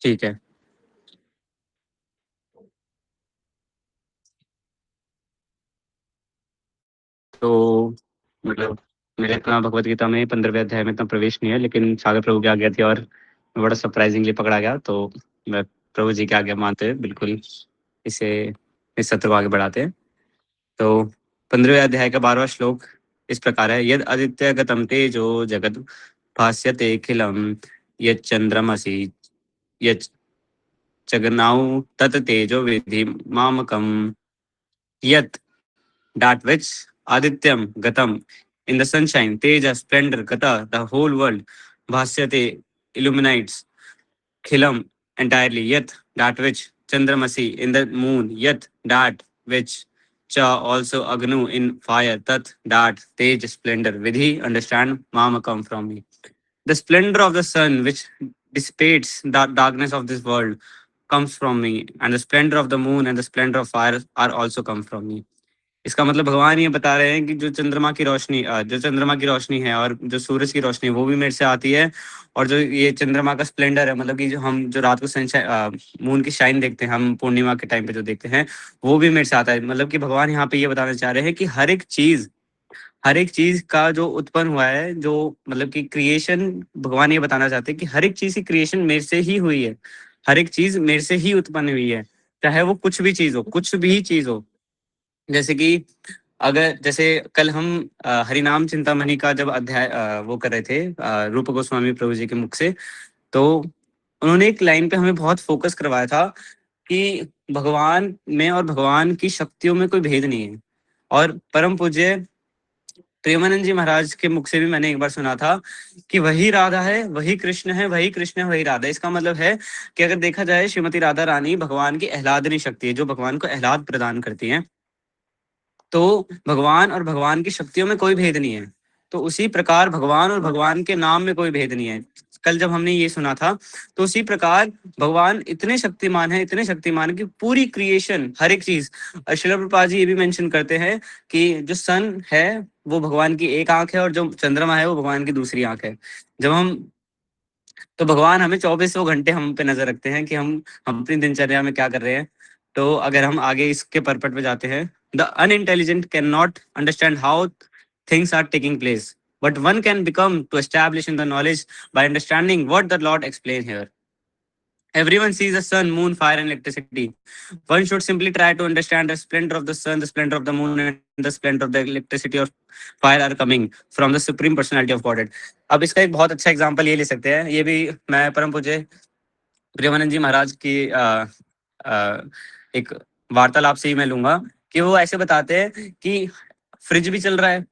ठीक है। तो मतलब मेरे इतना भगवत गीता में 15वें अध्याय में इतना प्रवेश नहीं है, लेकिन सागर प्रभु की आज्ञा थी और मैं बड़ा सरप्राइजिंगली पकड़ा गया, तो मैं प्रभु जी की आज्ञा मानते हुए बिल्कुल इसे इस सत्र को आगे बढ़ाते हैं। तो 15वें अध्याय का 12वां श्लोक इस प्रकार है, यद आदित्य गतम तेजो जगत भास्यते खिलम यद चंद्रमसि यद जगन्नाउ तत तेजो विधि मामकम यत that which Adityam Gatam in the sunshine, Teja, splendor, Gata, the whole world, Bhasyate illuminates Khilam entirely, yet that which Chandramasi in the moon, yet that which Cha also Agnu in fire, Tat that Tej splendor, Vidhi understand Mama come from me. The splendor of the sun which dissipates the darkness of this world comes from me, and the splendor of the moon and the splendor of fire are also come from me. इसका मतलब भगवान ये बता रहे हैं कि जो चंद्रमा की रोशनी है और जो सूरज की रोशनी है वो भी मेरे से आती है, और जो ये चंद्रमा का स्प्लेंडर है, मतलब कि जो हम जो रात को सनशाइन मून की शाइन देखते हैं, हम पूर्णिमा के टाइम पे जो देखते हैं, वो भी मेरे से आता है। मतलब कि भगवान यहाँ पे ये बताना चाह रहे हैं कि हर एक चीज का जो उत्पन्न हुआ है, जो मतलब कि क्रिएशन, भगवान ये बताना चाहते हैं कि हर एक चीज की क्रिएशन मेरे से ही हुई है, हर एक चीज मेरे से ही उत्पन्न हुई है, चाहे वो कुछ भी चीज हो। जैसे कि अगर जैसे कल हम हरिनाम चिंतामणि का जब अध्याय वो कर रहे थे रूप गोस्वामी प्रभु जी के मुख से, तो उन्होंने एक लाइन पे हमें बहुत फोकस करवाया था कि भगवान में और भगवान की शक्तियों में कोई भेद नहीं है। और परम पूज्य प्रेमानंद जी महाराज के मुख से भी मैंने एक बार सुना था कि वही राधा है, वही कृष्ण है, वही कृष्ण है, वही राधा है। इसका मतलब है कि अगर देखा जाए, श्रीमती राधा रानी भगवान की आह्लादनी शक्ति है, जो भगवान को आह्लाद प्रदान करती है। तो भगवान और भगवान की शक्तियों में कोई भेद नहीं है। तो उसी प्रकार भगवान और भगवान के नाम में कोई भेद नहीं है। कल जब हमने ये सुना था, तो उसी प्रकार भगवान इतने शक्तिमान है कि पूरी क्रिएशन, हर एक चीज। श्रील प्रभुपाद जी ये भी मेंशन करते हैं कि जो सन है वो भगवान की एक आंख है, और जो चंद्रमा है वो भगवान की दूसरी आंख है। जब हम तो भगवान हमें 2400 घंटे हम पे नजर रखते हैं कि हम अपनी दिनचर्या में क्या कर रहे हैं। तो अगर हम आगे इसके परपट पे जाते हैं, the unintelligent can not understand how things are taking place, but one can become to establish in the knowledge by understanding what the lord explain here. Everyone sees the sun, moon, fire, and electricity. One should simply try to understand the splendor of the sun, the splendor of the moon, and the splendor of the electricity or fire are coming from the supreme personality of Godhead. अब इसका एक बहुत अच्छा example ये ले सकते हैं, ये भी मैं परम पूज्य प्रेमानंद जी महाराज की एक वार्तालाप से ही मैं लूंगा कि वो ऐसे बताते हैं कि फ्रिज भी चल रहा है,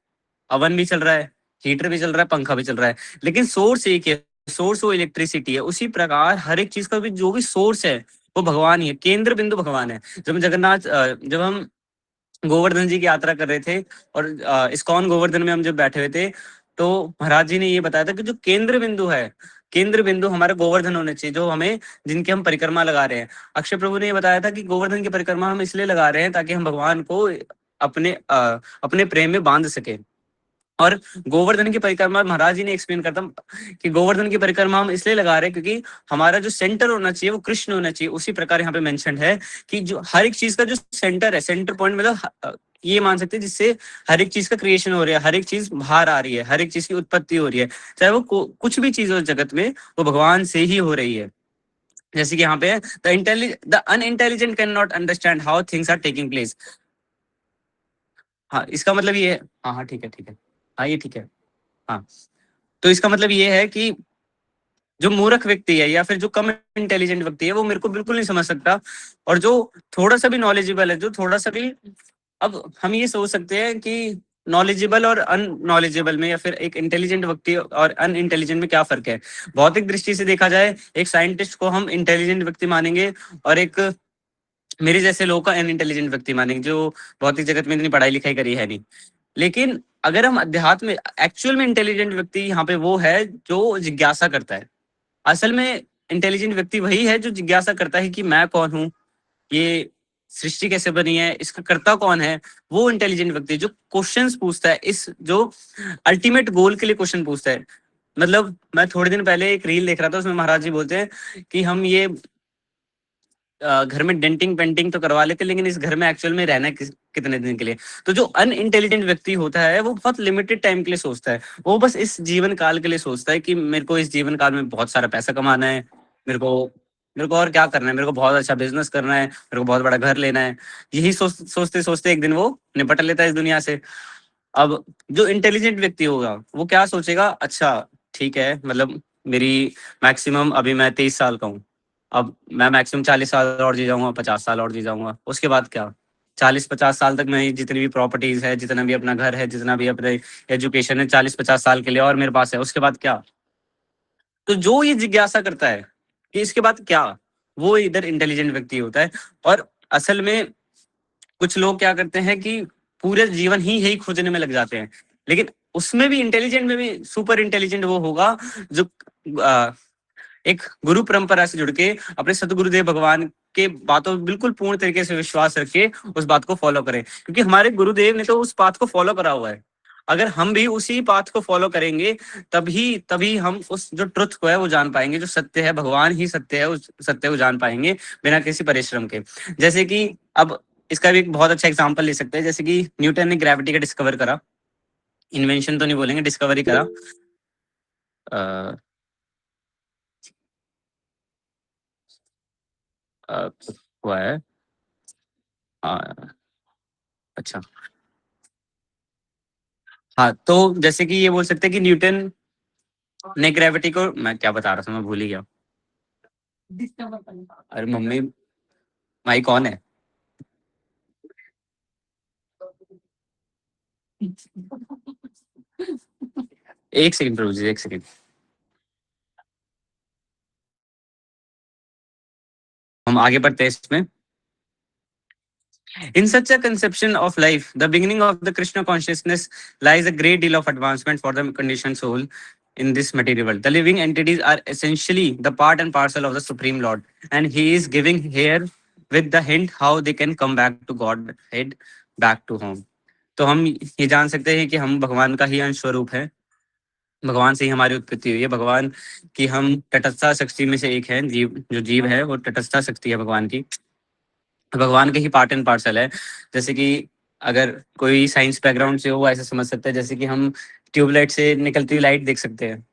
अवन भी चल रहा है, हीटर भी चल रहा है, पंखा भी चल रहा है, लेकिन सोर्स एक है, सोर्स वो इलेक्ट्रिसिटी है। उसी प्रकार हर एक चीज का भी जो भी सोर्स है वो भगवान ही है, केंद्र बिंदु भगवान है। जब हम गोवर्धन जी की यात्रा कर रहे थे और इस्कॉन गोवर्धन में हम जब बैठे हुए थे, तो महाराज जी ने ये बताया था कि जो केंद्र बिंदु हमारा गोवर्धन होने चाहिए, जो हमें जिनकी हम परिक्रमा लगा रहे हैं। अक्षय प्रभु ने ये बताया था कि गोवर्धन की परिक्रमा हम इसलिए लगा रहे हैं ताकि हम भगवान को अपने प्रेम में बांध सके। और गोवर्धन की परिक्रमा महाराज जी ने एक्सप्लेन करता कि गोवर्धन की परिक्रमा हम इसलिए लगा रहे हैं क्योंकि हमारा जो सेंटर होना चाहिए वो कृष्ण होना चाहिए। उसी प्रकार यहाँ पे मेंशन है कि जो हर एक चीज का जो सेंटर है, सेंटर पॉइंट मतलब ये मान सकते हैं जिससे हर एक चीज का क्रिएशन हो रहा है, हर एक चीज बाहर आ रही है, हर एक चीज की उत्पत्ति हो रही है, चाहे वो कुछ भी चीज हो जगत में, वो भगवान से ही हो रही है। जैसे कि यहाँ पे the unintelligent can not understand how things are taking place. हाँ, इसका मतलब ये है। हाँ हाँ, ठीक है ठीक है। हाँ, ये ठीक है। हाँ, तो इसका मतलब ये है कि जो मूर्ख व्यक्ति है या फिर जो कम इंटेलिजेंट व्यक्ति है वो मेरे को बिल्कुल नहीं समझ सकता, और जो थोड़ा सा भी नॉलेजेबल है, जो थोड़ा सा भी, अब हम ये सोच सकते हैं कि नॉलेजेबल और अननॉलेजेबल में, या फिर एक इंटेलिजेंट व्यक्ति और अन इंटेलिजेंट में क्या फर्क है। भौतिक दृष्टि से देखा जाए, एक साइंटिस्ट को हम इंटेलिजेंट व्यक्ति मानेंगे, और एक मेरे जैसे लोगों का अन इंटेलिजेंट व्यक्ति मानेंगे, जो भौतिक जगत में इतनी पढ़ाई लिखाई करी है नहीं। लेकिन अगर हम अध्यात्म में एक्चुअल में इंटेलिजेंट व्यक्ति यहाँ पे वो है जो जिज्ञासा करता है। असल में इंटेलिजेंट व्यक्ति वही है जो जिज्ञासा करता है कि मैं कौन हूँ, ये सृष्टि कैसे बनी है, इसका कर्ता कौन है। वो इंटेलिजेंट व्यक्ति जो क्वेश्चंस पूछता है, इस जो अल्टीमेट गोल के लिए क्वेश्चन पूछता है। मतलब मैं थोड़े दिन पहले एक रील देख रहा था, उसमें महाराज जी बोलते हैं कि हम ये घर में डेंटिंग पेंटिंग तो करवा लेते, लेकिन इस घर में एक्चुअल में रहना कितने दिन के लिए। तो जो अनइंटेलिजेंट व्यक्ति होता है वो बहुत लिमिटेड टाइम के लिए सोचता है। वो बस इस जीवन काल के लिए सोचता है कि मेरे को इस जीवन काल में बहुत सारा पैसा कमाना है, मेरे को और क्या करना है, मेरे को बहुत अच्छा बिजनेस करना है, मेरे को बहुत बड़ा घर लेना है। यही सोचते सोचते एक दिन वो निपट लेता है इस दुनिया से। अब जो इंटेलिजेंट व्यक्ति होगा वो क्या सोचेगा, अच्छा ठीक है, मतलब मेरी मैक्सिमम, अभी मैं 23 साल का हूँ, अब मैं मैक्सिमम 40 साल और जी जाऊंगा, 50 साल और जी जाऊंगा, उसके बाद क्या। 40-50 साल तक मैं जितनी भी प्रॉपर्टीज है, जितना भी अपना घर है, जितना भी अपने एजुकेशन है, 40-50 साल के लिए और मेरे पास है, उसके बाद क्या। तो जो ये जिज्ञासा करता है कि इसके बाद क्या, वो इधर इंटेलिजेंट व्यक्ति होता है। और असल में कुछ लोग क्या करते हैं कि पूरे जीवन ही यही खोजने में लग जाते हैं। लेकिन उसमें भी इंटेलिजेंट में भी सुपर इंटेलिजेंट वो होगा जो आ, एक गुरु परंपरा से जुड़ के अपने सतगुरुदेव भगवान के बातों में बिल्कुल पूर्ण तरीके से विश्वास रख के उस बात को फॉलो करें, क्योंकि हमारे गुरुदेव ने तो उस बात को फॉलो करा हुआ है। अगर हम भी उसी पाथ को फॉलो करेंगे तभी तभी हम उस जो ट्रुथ को है वो जान पाएंगे, जो सत्य है, भगवान ही सत्य है, उस सत्य को जान पाएंगे बिना किसी परिश्रम के। जैसे कि अब इसका भी एक बहुत अच्छा एग्जांपल ले सकते हैं, जैसे कि न्यूटन ने ग्रेविटी का डिस्कवर करा, इन्वेंशन तो नहीं बोलेंगे, डिस्कवरी करा। अ, अ, हुआ है। अ, अच्छा, हाँ, तो जैसे कि ये बोल सकते हैं कि न्यूटन ने ग्रेविटी को, मैं क्या बता रहा था, मैं भूल ही गया। अरे मम्मी, भाई कौन है। एक सेकंड प्रभु जी, एक सेकंड। हम आगे बढ़ते हैं इसमें। In such a conception of life, the beginning of the Krishna consciousness lies a great deal of advancement for the conditioned soul in this material world. The living entities are essentially the part and parcel of the Supreme Lord, and He is giving here with the hint how they can come back to God, head back to home. तो हम ये जान सकते हैं कि हम भगवान का ही अंश स्वरूप है, भगवान से ही हमारी उत्पत्ति हुई है। भगवान की हम तटस्था शक्ति में से एक है, जीव जो जीव है वो तटस्था शक्ति है भगवान की, भगवान के ही पार्ट एंड पार्सल है। जैसे कि अगर कोई साइंस बैकग्राउंड से हो वो ऐसे समझ सकता है, जैसे कि हम ट्यूबलाइट से निकलती हुई लाइट देख सकते हैं,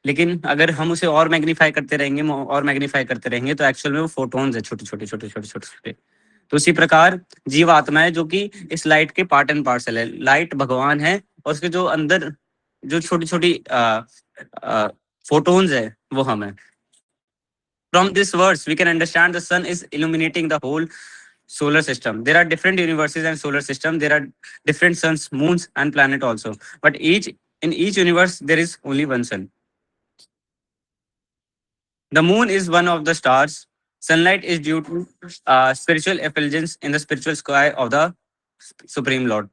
लेकिन अगर हम उसे और मैग्नीफाई करते रहेंगे, और मैग्नीफाई करते रहेंगे, तो एक्चुअल में वो फोटोन्स है, छोटे छोटे छोटे छोटे छोटे छोटे। तो उसी प्रकार जीव आत्मा है जो कि इस लाइट के पार्ट एंड पार्सल है। लाइट भगवान है और उसके जो अंदर जो छोटी छोटी फोटोन्स है वो हम है। From this verse, we can understand the sun is illuminating the whole solar system. There are different universes and solar system. There are different suns, moons, and planet also. But each universe there is only one sun. The moon is one of the stars. Sunlight is due to spiritual effulgence in the spiritual sky of the Supreme Lord.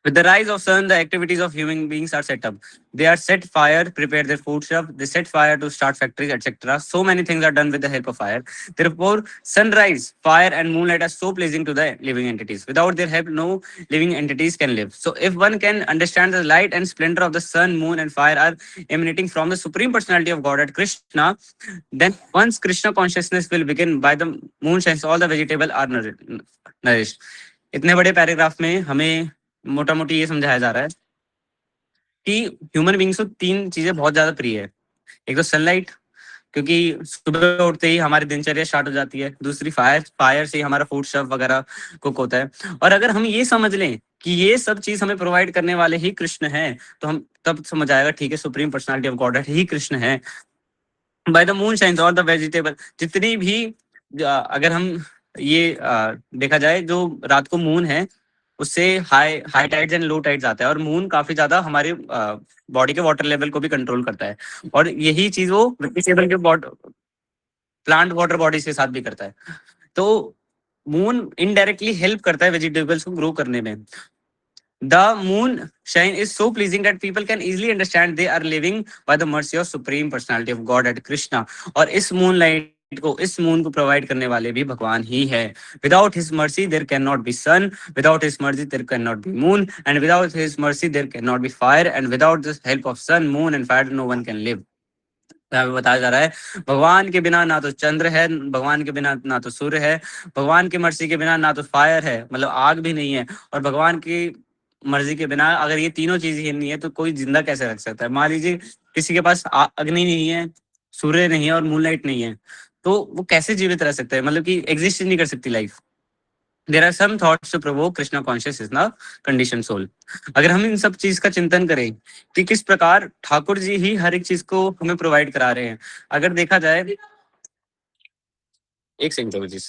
With the rise of sun, the activities of human beings are set up. They are set fire, prepare their food stuff. They set fire to start factories, etc. So many things are done with the help of fire. Therefore, sunrise, fire, and moonlight are so pleasing to the living entities. Without their help, no living entities can live. So, if one can understand the light and splendor of the sun, moon, and fire are emanating from the supreme personality of Godhead Krishna, then once Krishna consciousness will begin. By the moon shines, all the vegetable are nourished. इतने बड़े paragraph में हमें मोटा मोटी ये समझाया जा रहा है कि ह्यूमन बींग्स को तीन चीजें बहुत ज्यादा प्रिय है। एक तो सनलाइट, क्योंकि सुबह उठते ही हमारी दिनचर्या स्टार्ट हो जाती है। दूसरी फायर, फायर से ही हमारा फूड स्टफ वगैरह कुक होता है। और अगर हम ये समझ लें कि ये सब चीज हमें प्रोवाइड करने वाले ही कृष्ण हैं, तो हम तब समझ आएगा ठीक है, सुप्रीम पर्सनालिटी ऑफ गॉड ही कृष्ण है। By the moon shines all the vegetable, जितनी भी अगर हम ये देखा जाए, जो रात को मून है उससे high high tides and low tides आता है, और मून काफी ज्यादा हमारे बॉडी के वाटर लेवल को भी कंट्रोल करता है। और यही चीज वो वेजिटेबल के प्लांट वाटर बॉडीज के साथ भी करता है। तो मून इनडायरेक्टली हेल्प करता है वेजिटेबल्स को ग्रो करने में। The moon shine is so pleasing that people can easily understand they are living by the mercy of supreme personality of God at Krishna. और इस मूनलाइट को, इस मून को प्रोवाइड करने वाले भी भगवान ही है. Without his mercy there cannot be sun, without his mercy there cannot be moon, and without his mercy there cannot be fire, and without the help of sun, moon and fire no one can live. यहाँ पे बताया जा रहा है भगवान के बिना ना तो चंद्र है, भगवान के बिना ना तो सूर्य है, भगवान की मर्जी के बिना ना तो फायर है, मतलब आग भी नहीं है, और भगवान की मर्जी के बिना अगर ये तीनों चीज ही नहीं है तो कोई जिंदा कैसे रख सकता है. मान लीजिए किसी के पास अग्नि नहीं है, सूर्य नहीं है और मूनलाइट नहीं है, तो वो कैसे जीवित रह सकता है, मतलब कि एग्जिस्ट नहीं कर सकती life. There are some thoughts to provoke Krishna conscious is ना कंडीशन सोल. अगर हम इन सब चीज का चिंतन करें कि किस प्रकार ठाकुर जी ही हर एक चीज को हमें प्रोवाइड करा रहे हैं. अगर देखा जाए, एक सेकंड जी.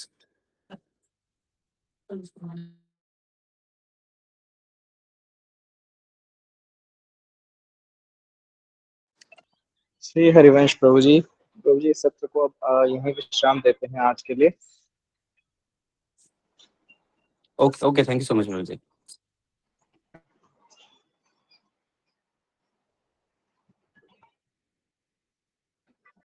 श्री हरिवंश प्रभु जी इस सत्र को अब यहीं विश्राम देते हैं आज के लिए. Okay, thank you so much Manoj ji.